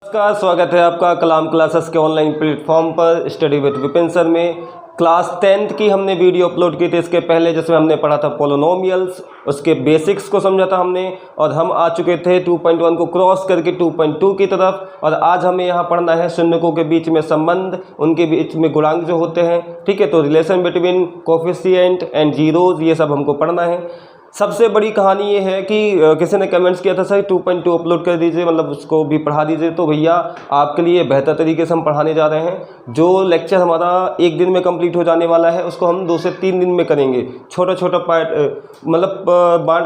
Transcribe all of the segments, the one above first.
नमस्कार, स्वागत है आपका कलाम क्लासेस के ऑनलाइन प्लेटफॉर्म पर स्टडी विद विपिन सर में। क्लास 10th की हमने वीडियो अपलोड की थी इसके पहले, जिसमें हमने पढ़ा था पोलिनोमियल्स, उसके बेसिक्स को समझा था हमने, और हम आ चुके थे 2.1 को क्रॉस करके 2.2 की तरफ। और आज हमें यहाँ पढ़ना है शून्यकों के बीच में संबंध, उनके बीच में गुणांक जो होते हैं, ठीक है। तो relation between coefficient and zeros, ये सब हमको पढ़ना है। सबसे बड़ी कहानी ये है कि किसी ने कमेंट्स किया था सर 2.2 अपलोड कर दीजिए, मतलब उसको भी पढ़ा दीजिए। तो भैया आपके लिए बेहतर तरीके से हम पढ़ाने जा रहे हैं। जो लेक्चर हमारा एक दिन में कंप्लीट हो जाने वाला है, उसको हम 2 से 3 दिन में करेंगे। छोटा छोटा पार्ट मतलब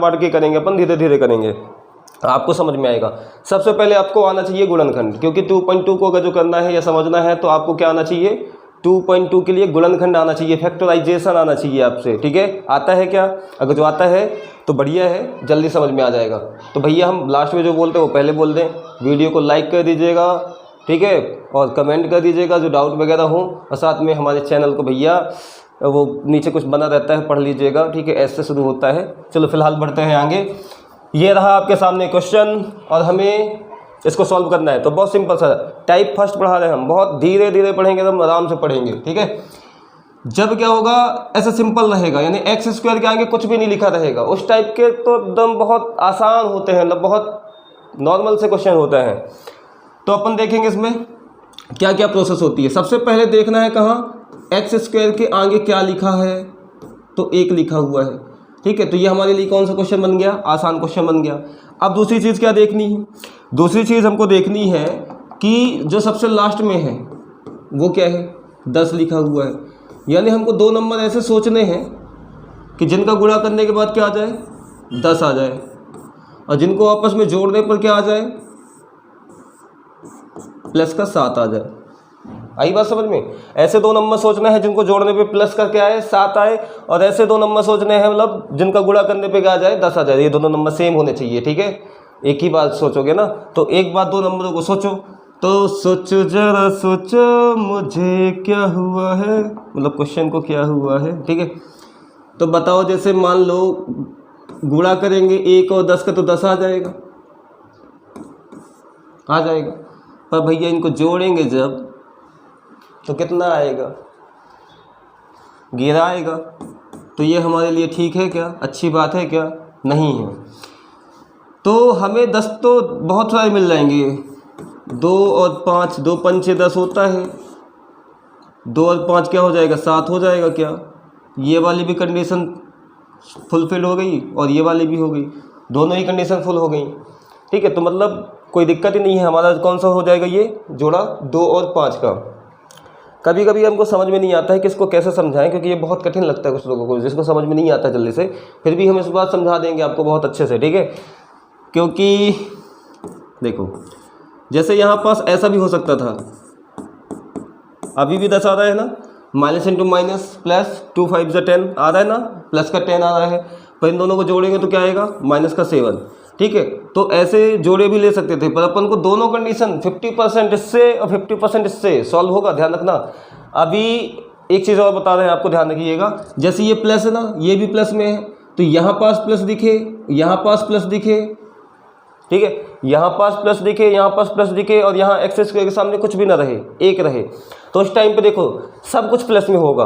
बांट के करेंगे, अपन धीरे धीरे करेंगे, आपको समझ में आएगा। सबसे पहले आपको आना चाहिए गुणनखंड, क्योंकि 2.2 को अगर जो करना है या समझना है तो आपको क्या आना चाहिए, 2.2 के लिए गुणनखंड आना चाहिए, फैक्टराइजेशन आना चाहिए आपसे, ठीक है। आता है क्या? अगर जो आता है तो बढ़िया है, जल्दी समझ में आ जाएगा। तो भैया हम लास्ट में जो बोलते हैं वो पहले बोल दें। वीडियो को लाइक कर दीजिएगा, ठीक है, और कमेंट कर दीजिएगा जो डाउट वगैरह हो, और साथ में हमारे चैनल को भैया वो नीचे कुछ बना रहता है, पढ़ लीजिएगा, ठीक है। ऐसे शुरू होता है। चलो फिलहाल बढ़ते हैं आगे। ये रहा आपके सामने क्वेश्चन, और हमें इसको सॉल्व करना है। तो बहुत सिंपल सा टाइप फर्स्ट पढ़ा रहे हैं हम, बहुत धीरे धीरे पढ़ेंगे, एकदम आराम से पढ़ेंगे, ठीक है। जब क्या होगा, ऐसे सिंपल रहेगा, यानी एक्स स्क्वायर के आगे कुछ भी नहीं लिखा रहेगा, उस टाइप के तो एकदम बहुत आसान होते हैं, मतलब बहुत नॉर्मल से क्वेश्चन होते हैं। तो अपन देखेंगे इसमें क्या क्या प्रोसेस होती है। सबसे पहले देखना है कहाँ, एक्स स्क्वायर के आगे क्या लिखा है, तो 1 लिखा हुआ है, ठीक है। तो ये हमारे लिए कौन सा क्वेश्चन बन गया, आसान क्वेश्चन बन गया। अब दूसरी चीज़ क्या देखनी है, दूसरी चीज़ हमको देखनी है कि जो सबसे लास्ट में है वो क्या है, 10 लिखा हुआ है। यानी हमको 2 नंबर ऐसे सोचने हैं कि जिनका गुणा करने के बाद क्या आ जाए, 10 आ जाए, और जिनको आपस में जोड़ने पर क्या आ जाए, प्लस का 7 आ जाए। आई बात समझ में? ऐसे 2 नंबर सोचना है जिनको जोड़ने पे प्लस का क्या आए, 7 आए, और ऐसे 2 नंबर सोचने हैं मतलब जिनका गुणा करने पे क्या आ जाए, 10 आ जाए। ये दोनों नंबर सेम होने चाहिए, ठीक है। एक ही बात सोचोगे ना, तो एक बात 2 नंबरों को सोचो। तो सोचो जरा सोचो मुझे क्या हुआ है, मतलब क्वेश्चन को क्या हुआ है, ठीक है। तो बताओ, जैसे मान लो गुणा करेंगे 1 और 10 का तो 10 आ जाएगा, आ जाएगा। पर भैया इनको जोड़ेंगे जब तो कितना आएगा, 11 आएगा। तो ये हमारे लिए ठीक है क्या, अच्छी बात है क्या? नहीं है। तो हमें 10 तो बहुत सारे मिल जाएंगे, 2 और 5, 2 पंचे 10 होता है, 2 और 5 क्या हो जाएगा, 7 हो जाएगा क्या। ये वाली भी कंडीशन फुलफिल हो गई और ये वाली भी हो गई, दोनों ही कंडीशन फुल हो गई, ठीक है। तो मतलब कोई दिक्कत ही नहीं है। हमारा कौन सा हो जाएगा, ये जोड़ा 2 और 5 का। कभी कभी हमको समझ में नहीं आता है कि इसको कैसे समझाएं, क्योंकि ये बहुत कठिन लगता है कुछ लोगों को, जिसको समझ में नहीं आता जल्दी से। फिर भी हम इस बात समझा देंगे आपको बहुत अच्छे से, ठीक है। क्योंकि देखो, जैसे यहाँ पास ऐसा भी हो सकता था, अभी भी 10 आ रहा है ना, माइनस इंटू माइनस प्लस, 2 5 10 आ रहा है ना, प्लस का 10 आ रहा है। पर इन दोनों को जोड़ेंगे तो क्या आएगा, माइनस का 7, ठीक है। तो ऐसे जोड़े भी ले सकते थे, पर अपन को दोनों कंडीशन 50% इससे और 50% इससे सॉल्व होगा, ध्यान रखना। अभी एक चीज़ और बता रहे हैं आपको, ध्यान रखिएगा। जैसे ये प्लस है ना, ये भी प्लस में है, तो यहाँ पास प्लस दिखे, यहाँ पास प्लस दिखे, ठीक है, यहाँ पास प्लस दिखे, यहाँ पास प्लस दिखे, और यहाँ एक्स स्क्वायर के सामने कुछ भी ना रहे, 1 रहे, तो उस टाइम पे देखो सब कुछ प्लस में होगा।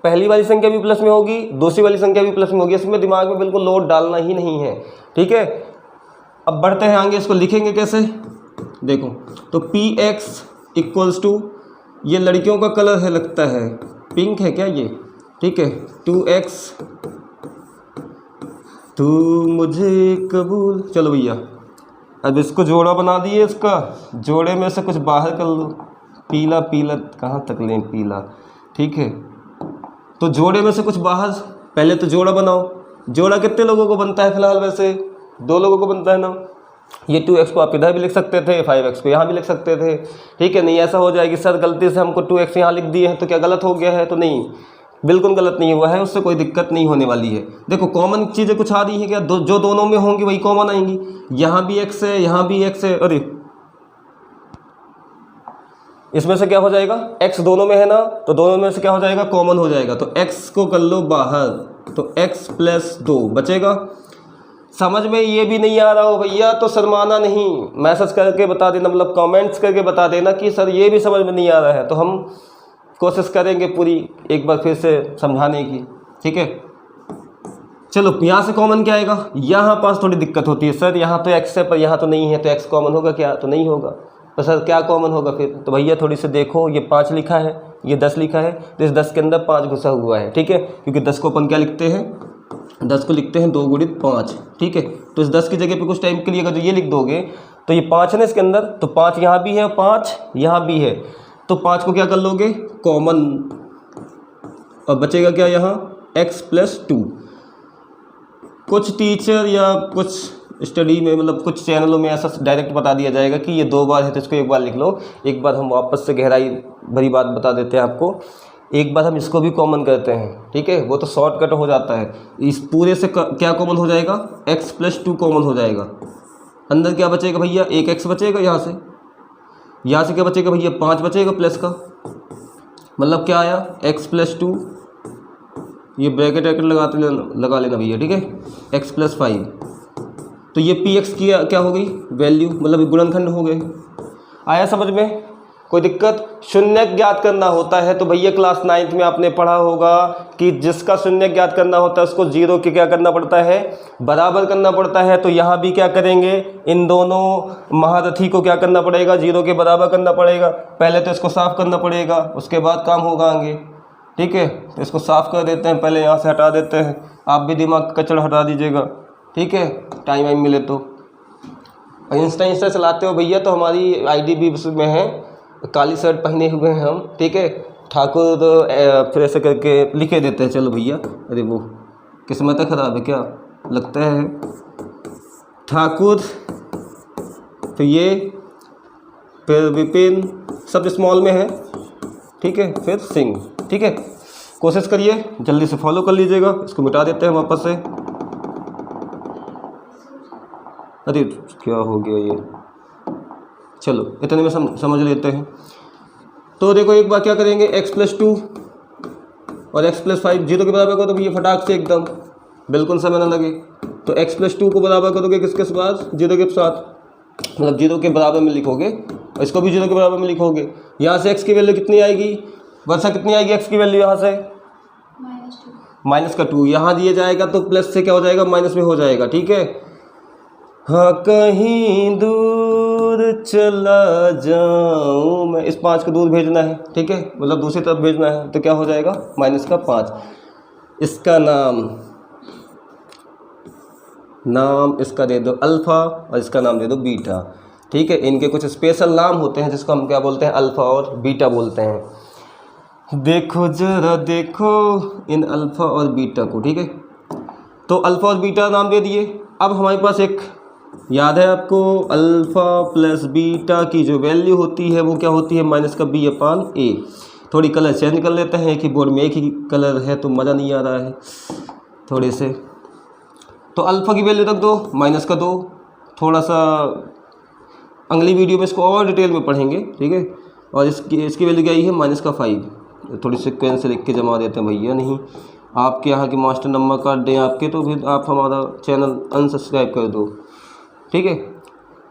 पहली वाली संख्या भी प्लस में होगी, दूसरी वाली संख्या भी प्लस में होगी। इसमें दिमाग में बिल्कुल लोड डालना ही नहीं है, ठीक है। अब बढ़ते हैं आगे, इसको लिखेंगे कैसे, देखो। तो px इक्वल्स टू, ये लड़कियों का कलर है लगता है, पिंक है क्या ये, ठीक है। 2x तू मुझे कबूल, चलो भैया अब इसको जोड़ा बना दिए, इसका जोड़े में से कुछ बाहर कर लो, पीला पीला कहाँ तक लें, पीला, ठीक है। तो जोड़े में से कुछ बाहर, पहले तो जोड़ा बनाओ। जोड़ा कितने लोगों को बनता है फिलहाल, वैसे 2 लोगों को बनता है ना। ये 2x को आप इधर भी लिख सकते थे, 5x को यहाँ भी लिख सकते थे, ठीक है। नहीं ऐसा हो जाएगी सर गलती से हमको 2x यहाँ लिख दिए हैं तो क्या गलत हो गया है, तो नहीं, बिल्कुल गलत नहीं हुआ है, उससे कोई दिक्कत नहीं होने वाली है। देखो कॉमन चीज़ें कुछ आ रही हैं क्या, जो दोनों में होंगी वही कॉमन आएंगी। यहाँ भी x है, यहाँ भी x है, अरे इसमें से क्या हो जाएगा, x दोनों में है ना, तो दोनों में से क्या हो जाएगा, कॉमन हो जाएगा। तो x को कर लो बाहर, तो x + 2 बचेगा। समझ में ये भी नहीं आ रहा हो भैया तो शर्माना नहीं, मैसेज करके बता देना, मतलब कमेंट्स करके बता देना कि सर ये भी समझ में नहीं आ रहा है, तो हम कोशिश करेंगे पूरी एक बार फिर से समझाने की। ठीक है, चलो यहाँ से कॉमन क्या आएगा, यहाँ पास थोड़ी दिक्कत होती है सर, यहाँ तो x है पर यहाँ तो नहीं है, तो x कॉमन होगा क्या, तो नहीं होगा। तो सर क्या कॉमन होगा फिर, तो भैया थोड़ी से देखो, ये 5 लिखा है, ये 10 लिखा है, तो इस 10 के अंदर 5 घुसा हुआ है। ठीक है, क्योंकि 10 को अपन क्या लिखते हैं, 10 को लिखते हैं 2 गुणित 5। ठीक है, तो इस 10 की जगह पे कुछ टाइम के लिए अगर ये लिख दोगे तो ये 5 है ना इसके अंदर, तो 5 यहाँ भी है, 5 यहाँ भी है, तो 5 को क्या कर लोगे कॉमन, और बचेगा क्या यहाँ x + 2। कुछ टीचर या कुछ स्टडी में, मतलब कुछ चैनलों में ऐसा डायरेक्ट बता दिया जाएगा कि ये 2 बार है तो इसको 1 बार लिख लो। एक बार हम वापस से गहराई भरी बात बता देते हैं आपको, एक बार हम इसको भी कॉमन करते हैं। ठीक है, वो तो शॉर्टकट हो जाता है, इस पूरे से क्या कॉमन हो जाएगा, x + 2 कॉमन हो जाएगा। अंदर क्या बचेगा भैया, एक x बचेगा, यहाँ से क्या बचेगा भैया, 5 बचेगा प्लस का, मतलब क्या आया x + 2, ये ब्रैकेट लगा लेना भैया। ठीक है, x + 5, तो ये px की क्या हो गई वैल्यू, मतलब गुणनखंड हो गए। आया समझ में, कोई दिक्कत। शून्य ज्ञात करना होता है तो भैया क्लास 9th में आपने पढ़ा होगा कि जिसका शून्य ज्ञात करना होता है उसको 0 के क्या करना पड़ता है, बराबर करना पड़ता है। तो यहाँ भी क्या करेंगे, इन दोनों महारथी को क्या करना पड़ेगा, 0 के बराबर करना पड़ेगा। पहले तो इसको साफ़ करना पड़ेगा, उसके बाद काम होगा आगे। ठीक है, तो इसको साफ़ कर देते हैं, पहले यहाँ से हटा देते हैं, आप भी दिमाग कचड़ हटा दीजिएगा। ठीक है, टाइम वाइम मिले तो। इंस्टा चलाते हो भैया तो हमारी ID भी उसमें है, काली शर्ट पहने हुए हैं हम। ठीक है, ठाकुर तो फिर ऐसे करके लिखे देते हैं, चलो भैया, अरे वो किस्मत ख़राब है क्या, लगता है ठाकुर, तो ये फिर विपिन सब स्मॉल में है। ठीक है, फिर सिंह। ठीक है, कोशिश करिए जल्दी से फॉलो कर लीजिएगा। इसको मिटा देते हैं वापस से, अरे क्या हो गया ये, चलो इतने में समझ लेते हैं। तो देखो एक बार क्या करेंगे, x + 2 और x + 5 0 के बराबर करो तो भैया फटाक से एकदम, बिल्कुल समय ना लगे। तो x + 2 को बराबर करोगे किसके साथ, 0 के साथ, मतलब 0 के बराबर में लिखोगे, और इसको भी 0 के बराबर में लिखोगे। यहाँ से x की वैल्यू कितनी आएगी वर्षा, कितनी आएगी x की वैल्यू, यहाँ से -2, यहाँ दिया जाएगा तो प्लस से क्या हो जाएगा, माइनस में हो जाएगा। ठीक है, हाँ कहीं दूर चला जाऊँ मैं, इस 5 को दूर भेजना है। ठीक है, मतलब दूसरी तरफ भेजना है, तो क्या हो जाएगा -5। इसका नाम इसका दे दो अल्फ़ा और इसका नाम दे दो बीटा। ठीक है, इनके कुछ स्पेशल नाम होते हैं जिसको हम क्या बोलते हैं, अल्फ़ा और बीटा बोलते हैं। देखो जरा देखो इन अल्फ़ा और बीटा को। ठीक है, तो अल्फ़ा और बीटा नाम दे दिए। अब हमारे पास एक याद है आपको, अल्फ़ा प्लस बीटा की जो वैल्यू होती है वो क्या होती है, -b/a। थोड़ी कलर चेंज कर लेते हैं, एक ही बोर्ड में एक ही कलर है तो मज़ा नहीं आ रहा है थोड़े से। तो अल्फ़ा की वैल्यू रख दो -2, थोड़ा सा अगली वीडियो में इसको और डिटेल में पढ़ेंगे। ठीक है, और इसकी वैल्यू क्या आई है -5। थोड़ी सीक्वेंस से लिख के जमा देते हैं भैया, नहीं आपके यहाँ के मास्टर नंबर कार्ड दें आपके तो फिर आप हमारा चैनल अनसब्सक्राइब कर दो। ठीक है,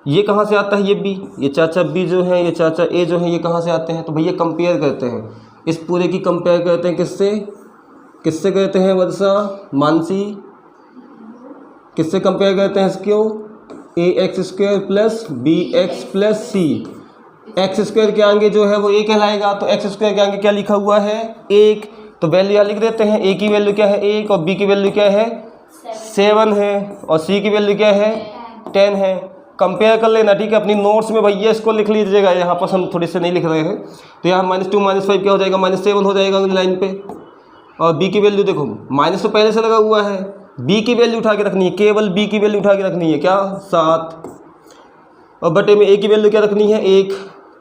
ये कहाँ से आता है, ये बी, ये चाचा बी जो है, ये चाचा ए जो है, ये कहाँ से आते हैं, तो भैया कंपेयर करते हैं, इस पूरे की कंपेयर करते हैं किससे करते हैं वर्षा, मानसी, किससे कंपेयर करते हैं इसको, ax² + bx + c। x² के आगे जो है वो a कहलाएगा, तो x² के आगे क्या लिखा हुआ है, 1, तो वैल्यू यहाँ लिख देते हैं। a की वैल्यू क्या है 1, और b की वैल्यू क्या है 7 है, और c की वैल्यू क्या है 10 है। कंपेयर कर लेना। ठीक है, अपनी नोट्स में भैया इसको लिख लीजिएगा, यहाँ पर हम थोड़ी से नहीं लिख रहे हैं। तो यहाँ -2 -5 क्या हो जाएगा, -7 हो जाएगा अगली लाइन पे। और b की वैल्यू देखो, माइनस तो पहले से लगा हुआ है, b की वैल्यू उठा के रखनी है, केवल b की वैल्यू उठा के रखनी है, क्या 7, और बटे में a की वैल्यू क्या रखनी है 1,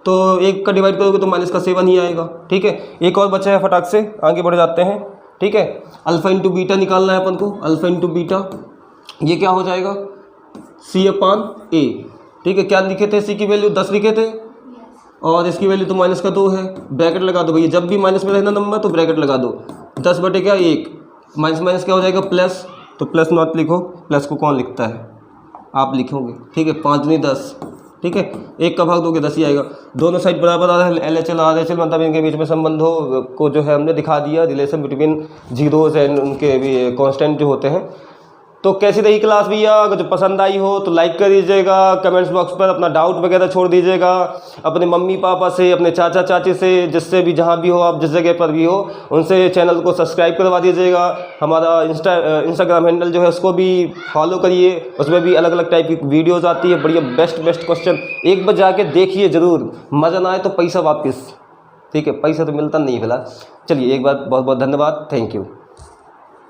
तो 1 का डिवाइड करोगे तो -7 ही आएगा। ठीक है, एक और बचा है, फटाक से आगे बढ़ जाते हैं। ठीक है, अल्फ़ा इंटू बीटा निकालना है अपन को, अल्फ़ा इंटू बीटा, ये क्या हो जाएगा c/a। ठीक है, क्या लिखे थे, c की वैल्यू 10 लिखे थे, और इसकी वैल्यू तो -2 है। ब्रैकेट लगा दो भैया, जब भी माइनस में रहना नंबर तो ब्रैकेट लगा दो, 10 बटे क्या 1, माइनस क्या हो जाएगा प्लस, तो प्लस नॉट लिखो, प्लस को कौन लिखता है, आप लिखोगे, ठीक है। 5 दूनी 10, ठीक है, 1 का भाग दोगे 10 ही आएगा। दोनों साइड बराबर आ रहा है, LHL RHL मतलब इनके बीच में संबंधों को जो है हमने दिखा दिया, रिलेशन बिटवीन जीरोज एंड उनके भी कांस्टेंट जो होते हैं। तो कैसी रही क्लास भैया, अगर जो पसंद आई हो तो लाइक कर दीजिएगा, कमेंट्स बॉक्स पर अपना डाउट वगैरह छोड़ दीजिएगा, अपने मम्मी पापा से, अपने चाचा चाची से, जिससे भी जहाँ भी हो आप, जिस जगह पर भी हो, उनसे चैनल को सब्सक्राइब करवा दीजिएगा। हमारा इंस्टाग्राम हैंडल जो है उसको भी फॉलो करिए, उसमें भी अलग अलग टाइप की वीडियोज़ आती है, बढ़िया बेस्ट क्वेश्चन। एक बार जाके देखिए ज़रूर, मज़ा ना आए तो पैसा वापस, ठीक है, पैसा तो मिलता नहीं फिलहाल। चलिए एक बार बहुत बहुत धन्यवाद, थैंक यू।